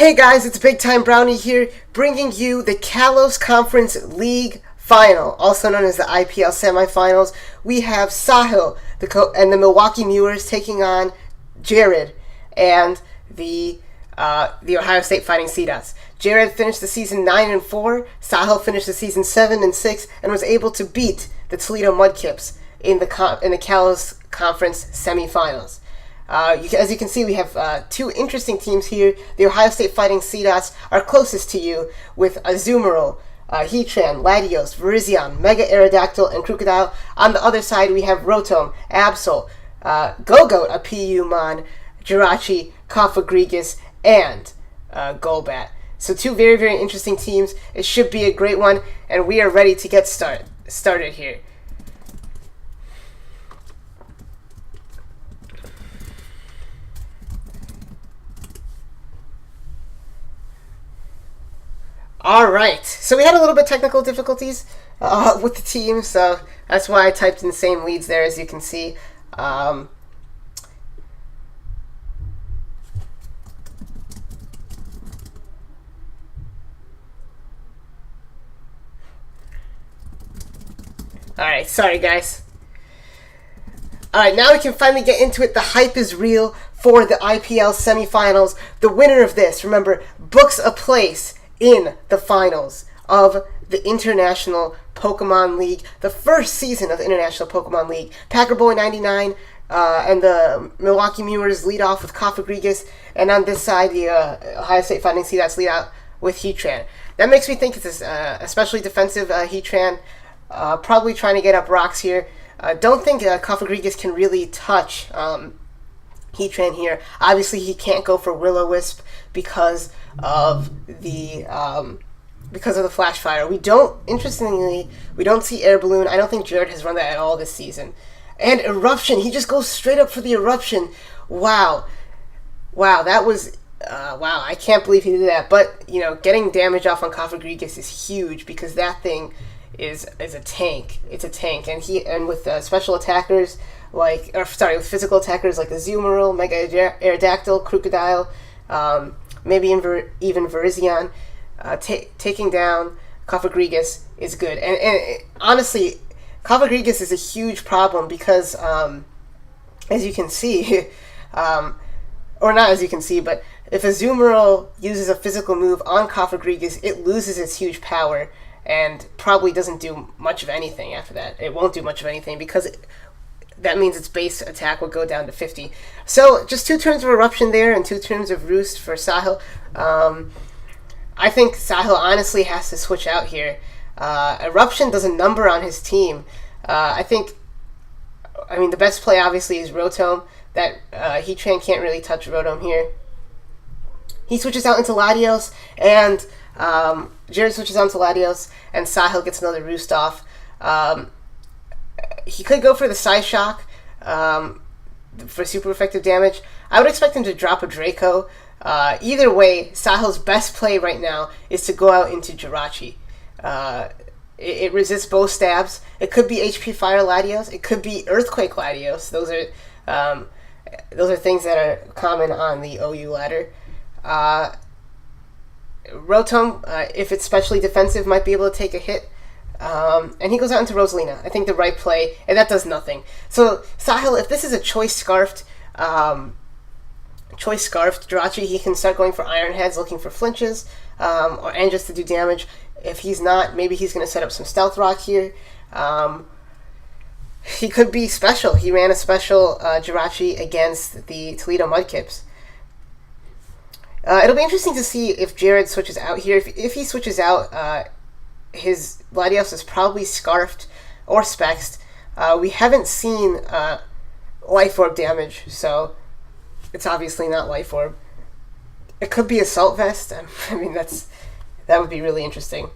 Hey guys, it's Big Time Brownie here, bringing you the Kalos Conference League Final, also known as the IPL semifinals. We have Sahil and the Milwaukee Mewers taking on Jared and the Ohio State Fighting Seedots. Jared finished the season 9-4. Sahil finished the season 7-6, and was able to beat the Toledo Mudkips in the Kalos Conference semifinals. As you can see, we have two interesting teams here. The Ohio State Fighting Seedots are closest to you with Azumarill, Heatran, Latios, Virizion, Mega Aerodactyl, and Crocodile. On the other side, we have Rotom, Absol, Gogoat, a PUmon, Jirachi, Cofagrigus, and Golbat. So two very, very interesting teams. It should be a great one, and we are ready to get started here. Alright, so we had a little bit of technical difficulties with the team, so that's why I typed in the same leads there, as you can see. Alright, sorry guys. Alright, now we can finally get into it. The hype is real for the IPL semifinals. The winner of this, remember, books a place in the finals of the International Pokémon League, the first season of the International Pokémon League. Packerboy 99 and the Milwaukee Mewers lead off with Cofagrigus, and on this side, the Ohio State Fighting Seedots lead out with Heatran. That makes me think it's especially defensive Heatran, probably trying to get up rocks here. Don't think Cofagrigus can really touch Heatran here. Obviously, he can't go for Will-O-Wisp because of the Flash Fire. Interestingly, we don't see Air Balloon. I don't think Jared has run that at all this season. And Eruption, he just goes straight up for the Eruption. Wow, that was wow. I can't believe he did that. But you know, getting damage off on Cofagrigus is huge because that thing is a tank. It's a tank, and with special attackers with physical attackers like Azumarill, Mega Aerodactyl, Crocodile, maybe even Virizion, taking down Cofagrigus is good. And honestly, Cofagrigus is a huge problem because, as you can see, or not as you can see, but if Azumarill uses a physical move on Cofagrigus, it loses its huge power and probably doesn't do much of anything after that. It won't do much of anything because that means its base attack will go down to 50. So just 2 turns of Eruption there and 2 turns of Roost for Sahil. I think Sahil honestly has to switch out here. Eruption does a number on his team. I mean, the best play obviously is Rotom. That Heatran can't really touch Rotom here. He switches out into Latios, and Jared switches out into Latios, and Sahil gets another Roost off. He could go for the Psyshock for super effective damage. I would expect him to drop a Draco. Either way, Sahil's best play right now is to go out into Jirachi. It resists both stabs. It could be HP Fire Latios. It could be Earthquake Latios. Those are things that are common on the OU ladder. Rotom, if it's specially defensive, might be able to take a hit. And he goes out into Rosalina. I think the right play, and that does nothing. So Sahil, if this is a choice scarfed Jirachi, he can start going for Iron Heads, looking for flinches, and just to do damage. If he's not, maybe he's going to set up some Stealth Rock here. He could be special. He ran a special Jirachi against the Toledo Mudkips. It'll be interesting to see if Jared switches out here. If he switches out, his Latios is probably Scarfed or Spexed. We haven't seen Life Orb damage, so it's obviously not Life Orb. It could be Assault Vest. I mean, that would be really interesting.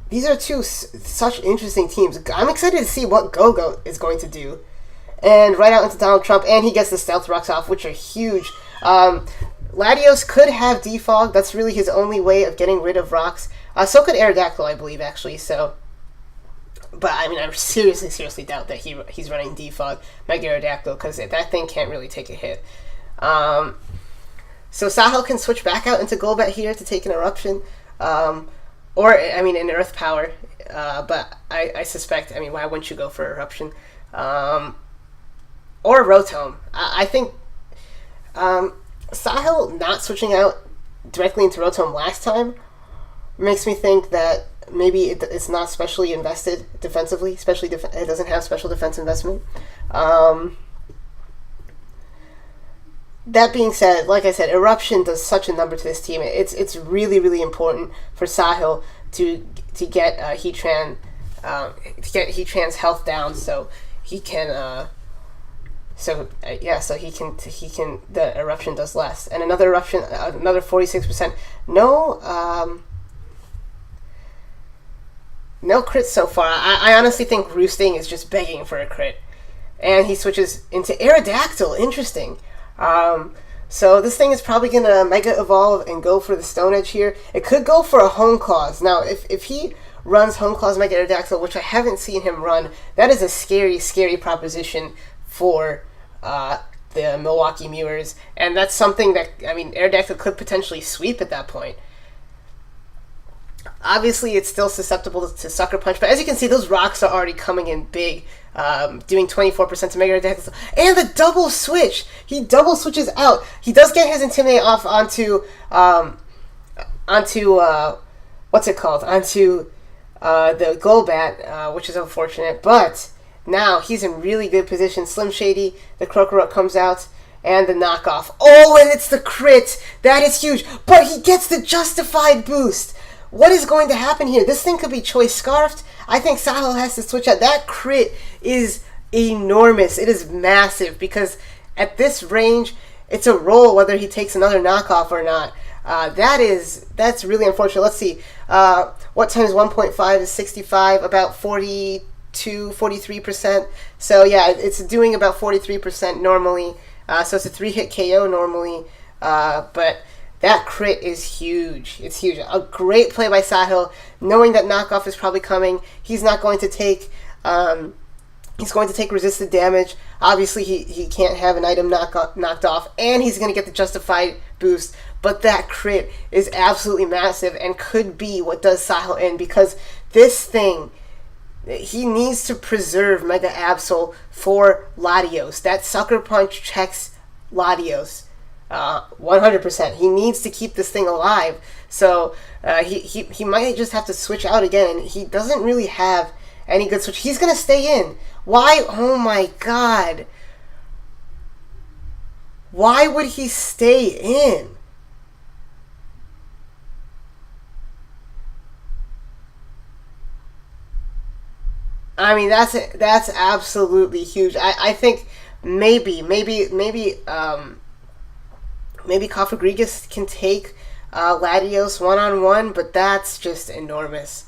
These are two such interesting teams. I'm excited to see what Gogoat is going to do. And right out into Donald Trump, and he gets the Stealth Rocks off, which are huge. Latios could have Defog. That's really his only way of getting rid of rocks. So could Aerodactyl, I believe, actually. So But I mean, I seriously doubt that he's running Defog Mega Aerodactyl, because that thing can't really take a hit. So Sahil can switch back out into Golbat here to take an Eruption, or I mean an Earth Power. But I suspect, I mean, why wouldn't you go for Eruption? Or Rotom. I think Sahil not switching out directly into Rotom last time makes me think that maybe it's not specially invested defensively, especially it doesn't have special defense investment. That being said, like I said, Eruption does such a number to this team. It's really, really important for Sahil to get Heatran's health down, so he can so he can the Eruption does less. And another Eruption, another 46%. No crits so far. I honestly think Roosting is just begging for a crit. And he switches into Aerodactyl. Interesting. So this thing is probably going to Mega Evolve and go for the Stone Edge here. It could go for a Hone Claws. Now, if he runs Hone Claws Mega Aerodactyl, which I haven't seen him run, that is a scary, scary proposition for the Milwaukee Mewers. And that's something that, I mean, Aerodactyl could potentially sweep at that point. Obviously, it's still susceptible to Sucker Punch, but as you can see, those rocks are already coming in big, doing 24% to Mega Aerodactyl. And the double switch! He double switches out. He does get his Intimidate off onto what's it called? Onto the Golbat, which is unfortunate, but now he's in really good position. Slim Shady, the Krokorok comes out, and the knockoff. Oh, and it's the crit! That is huge! But he gets the justified boost! What is going to happen here? This thing could be Choice Scarfed. I think Sahil has to switch out. That crit is enormous. It is massive, because at this range, it's a roll whether he takes another knockoff or not. That's really unfortunate. Let's see. What times 1.5 is 65? About 43%. So yeah, it's doing about 43% normally. So it's a 3-hit KO normally. But that crit is huge. It's huge. A great play by Sahil, knowing that knockoff is probably coming. He's not going to take. He's going to take resisted damage. Obviously, he can't have an item knocked off, and he's going to get the justified boost. But that crit is absolutely massive and could be what does Sahil in, because this thing, he needs to preserve Mega Absol for Latios. That Sucker Punch checks Latios. 100%. He needs to keep this thing alive. So he might just have to switch out again. And he doesn't really have any good switch. He's going to stay in. Why? Oh my god. Why would he stay in? I mean, that's absolutely huge. I think maybe Cofagrigus can take Latios one-on-one, but that's just enormous.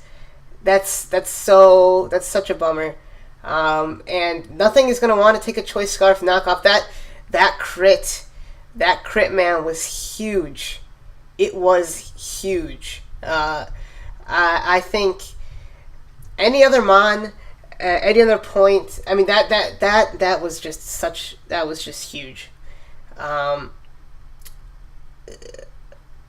That's such a bummer. And nothing is going to want to take a Choice Scarf knockoff. That crit, man, was huge. It was huge. I think any other Mon, any other point, I mean, that was just huge.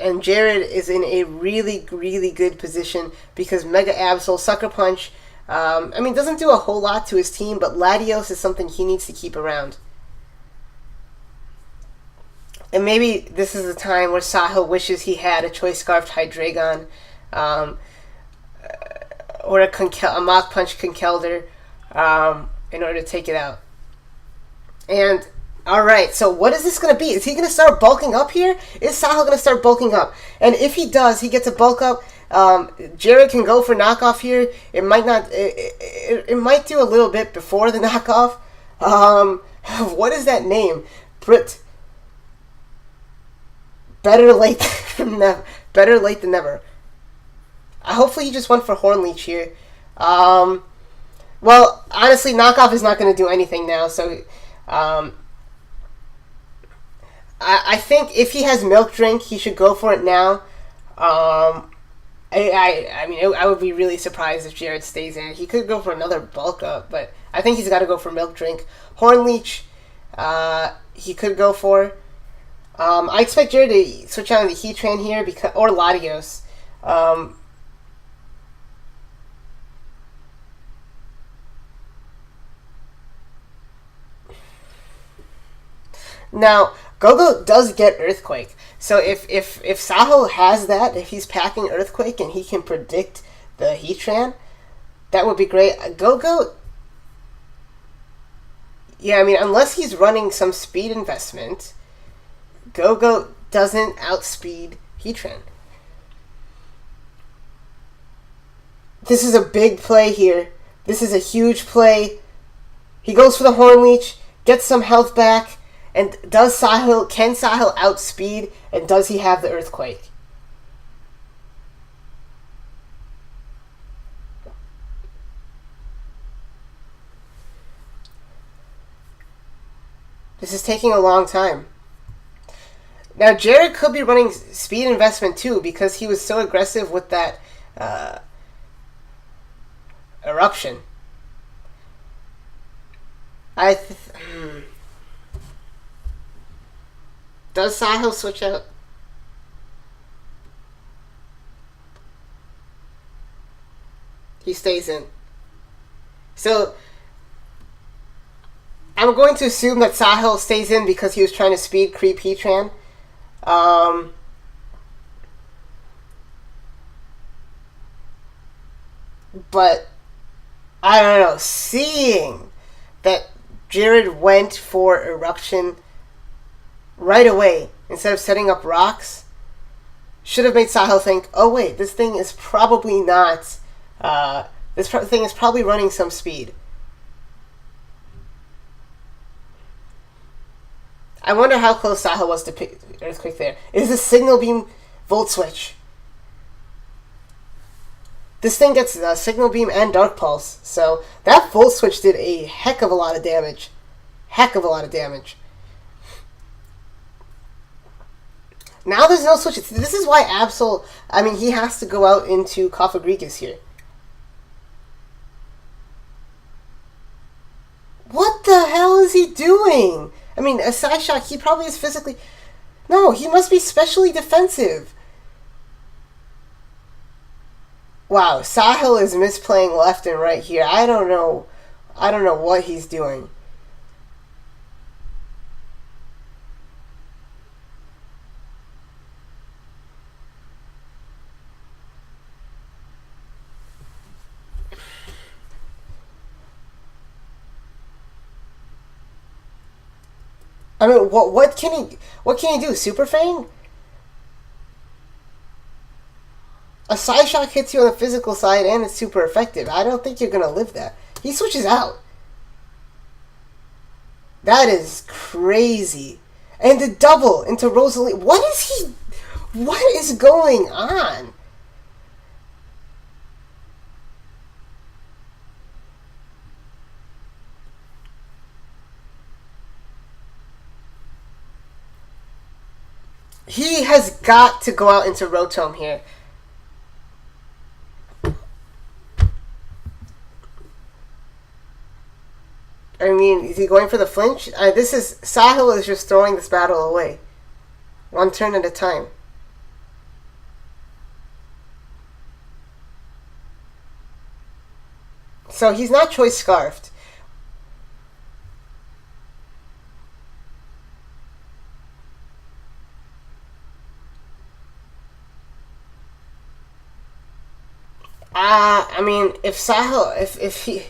And Jared is in a really, really good position because Mega Absol, Sucker Punch, I mean, doesn't do a whole lot to his team, but Latios is something he needs to keep around. And maybe this is the time where Sahil wishes he had a Choice Scarfed Hydreigon, or a Mach Punch Conkeldurr, in order to take it out. And alright, so what is this going to be? Is he going to start bulking up here? Is Sahil going to start bulking up? And if he does, he gets a bulk up. Jared can go for knockoff here. It might not. It might do a little bit before the knockoff. What is that name? Brit. Better late than never. Better late than never. Hopefully he just went for Horn Leech here. Well, honestly, knockoff is not going to do anything now. So, I think if he has Milk Drink, he should go for it now. I mean, I would be really surprised if Jared stays in. He could go for another bulk up, but I think he's got to go for Milk Drink. Horn Leech, he could go for. I expect Jared to switch out on the Heatran here, because, or Latios. Now, Go-Go does get Earthquake. So if Sahil has that, if he's packing Earthquake and he can predict the Heatran, that would be great. Go-Go, yeah, I mean, unless he's running some speed investment, Go-Go doesn't outspeed Heatran. This is a big play here. This is a huge play. He goes for the Horn Leech, gets some health back, and can Sahil outspeed, and does he have the Earthquake? This is taking a long time. Now, Jared could be running speed investment too, because he was so aggressive with that eruption. Does Sahil switch out? He stays in. So, I'm going to assume that Sahil stays in because he was trying to speed creep Heatran. But, I don't know. Seeing that Jared went for Eruption right away instead of setting up rocks should have made Sahil think, oh wait, this thing is probably not, thing is probably running some speed. I wonder how close Sahil was to pick Earthquake there. Is this Signal Beam Volt Switch? This thing gets Signal Beam and Dark Pulse, so that Volt Switch did a heck of a lot of damage. Heck of a lot of damage. Now there's no switches. This is why Absol, I mean, he has to go out into Cofagrigus here. What the hell is he doing? I mean, a Psyshock, he probably is physically... No, he must be specially defensive. Wow, Sahil is misplaying left and right here. I don't know what he's doing. I mean, what can he do? Super Fang? A Psyshock hits you on the physical side and it's super effective. I don't think you're gonna live that. He switches out. That is crazy. And the double into Rosalie. What is going on? He has got to go out into Rotom here. I mean, is he going for the flinch? Sahil is just throwing this battle away. One turn at a time. So he's not Choice Scarfed. I mean, if Sahil, if he...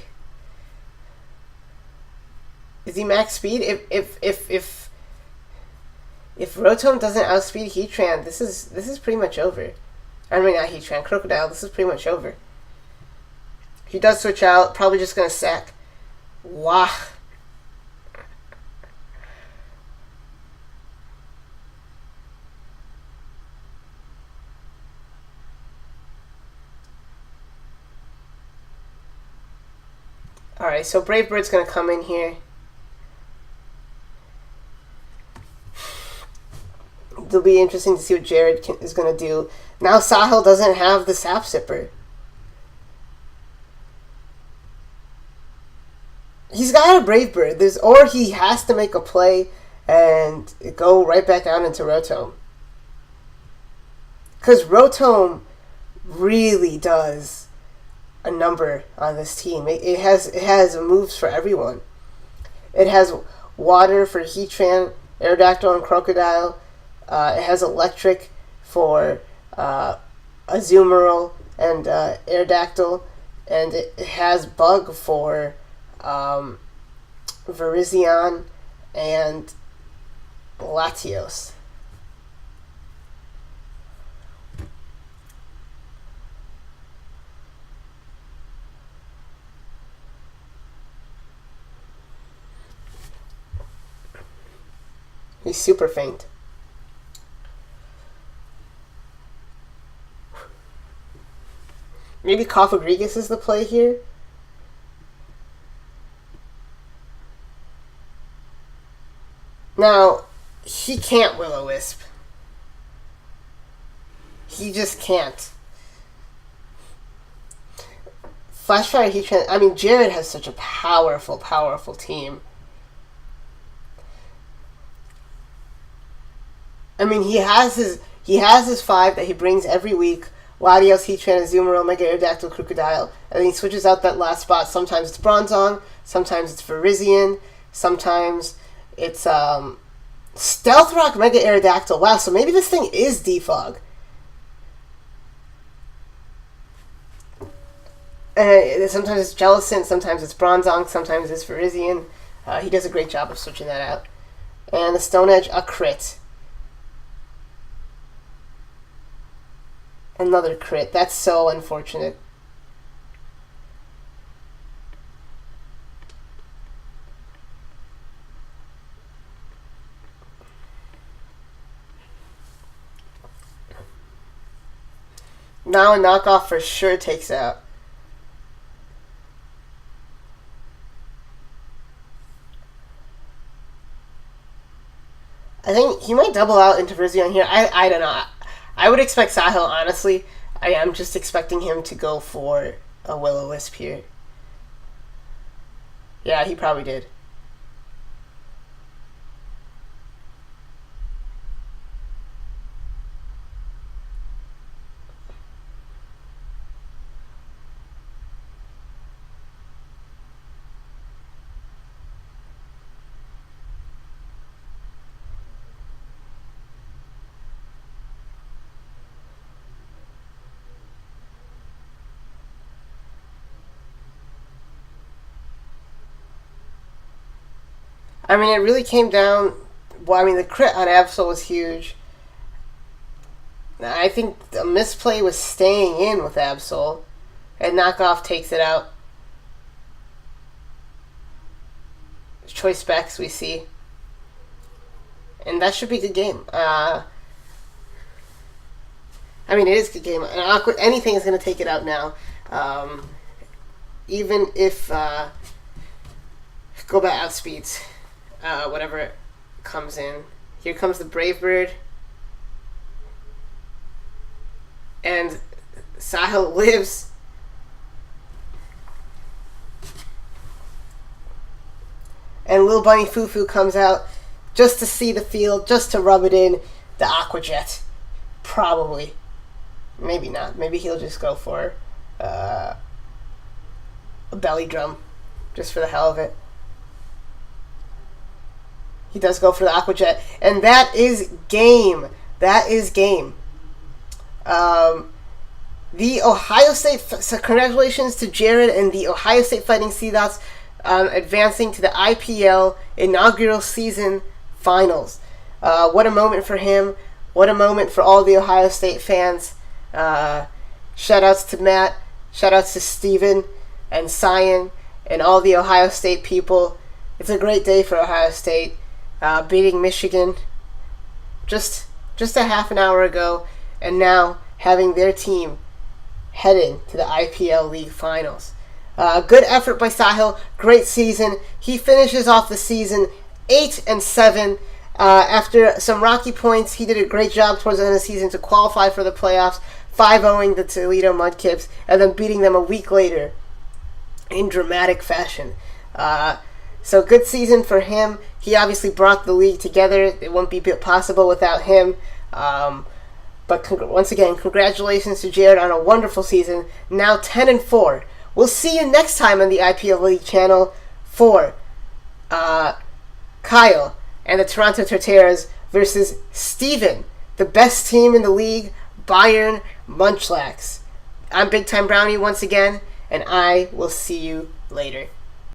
Is he max speed? If Rotom doesn't outspeed Heatran, this is pretty much over. I mean, not Heatran, Crocodile. This is pretty much over. He does switch out. Probably just gonna sack. Wow. All right, so Brave Bird's gonna come in here. it'll be interesting to see what Jared is going to do. Now Sahil doesn't have the Sap Sipper. He's got a Brave Bird. Or he has to make a play and go right back out into Rotom. Because Rotom really does a number on this team. It has moves for everyone. It has water for Heatran, Aerodactyl, and Crocodile. It has electric for Azumarill and Aerodactyl. And it has bug for Virizion and Latios. He's super faint. Maybe Cofagrigus is the play here. Now, he can't Will-O-Wisp. He just can't. Flashfire Heatran. I mean, Jared has such a powerful, powerful team. I mean, he has his 5 that he brings every week. Latios, Heatran, Azumarill, Mega Aerodactyl, Crocodile. And then he switches out that last spot. Sometimes it's Bronzong, sometimes it's Virizion, sometimes it's Stealth Rock, Mega Aerodactyl. Wow, so maybe this thing is Defog. Sometimes it's Jellicent, sometimes it's Bronzong, sometimes it's Virizion. He does a great job of switching that out. And the Stone Edge, a crit. Another crit. That's so unfortunate. Now a knockoff for sure takes out. I think he might double out into Virizion here. I don't know. I would expect Sahil, honestly. I am just expecting him to go for a Will-O-Wisp here. Yeah, he probably did. I mean, it really came down... Well, I mean, the crit on Absol was huge. I think the misplay was staying in with Absol. And knockoff takes it out. Choice specs we see. And that should be a good game. I mean, it is a good game. Anything is going to take it out now. Even if Golbat outspeeds whatever comes in. Here comes the Brave Bird. And Sahil lives. And Lil Bunny Fufu comes out just to see the field, just to rub it in. The Aqua Jet. Probably. Maybe not. Maybe he'll just go for a belly drum. Just for the hell of it. He does go for the Aqua Jet. And that is game. That is game. The Ohio State... So congratulations to Jared and the Ohio State Fighting Seedots advancing to the IPL inaugural season finals. What a moment for him. What a moment for all the Ohio State fans. Shout-outs to Matt. Shout-outs to Steven and Cyan and all the Ohio State people. It's a great day for Ohio State. Beating Michigan just a half an hour ago, and now having their team heading to the IPL League Finals. Good effort by Sahil. Great season. He finishes off the season 8-7 After some rocky points, he did a great job towards the end of the season to qualify for the playoffs, 5-0ing the Toledo Mudkips, and then beating them a week later in dramatic fashion. So good season for him. He obviously brought the league together. It wouldn't be possible without him. But once again, congratulations to Jared on a wonderful season. Now 10-4. We'll see you next time on the IPL League channel for Kyle and the Toronto Torteras versus Steven, the best team in the league, Bayern Munchlax. I'm Big Time Brownie once again, and I will see you later.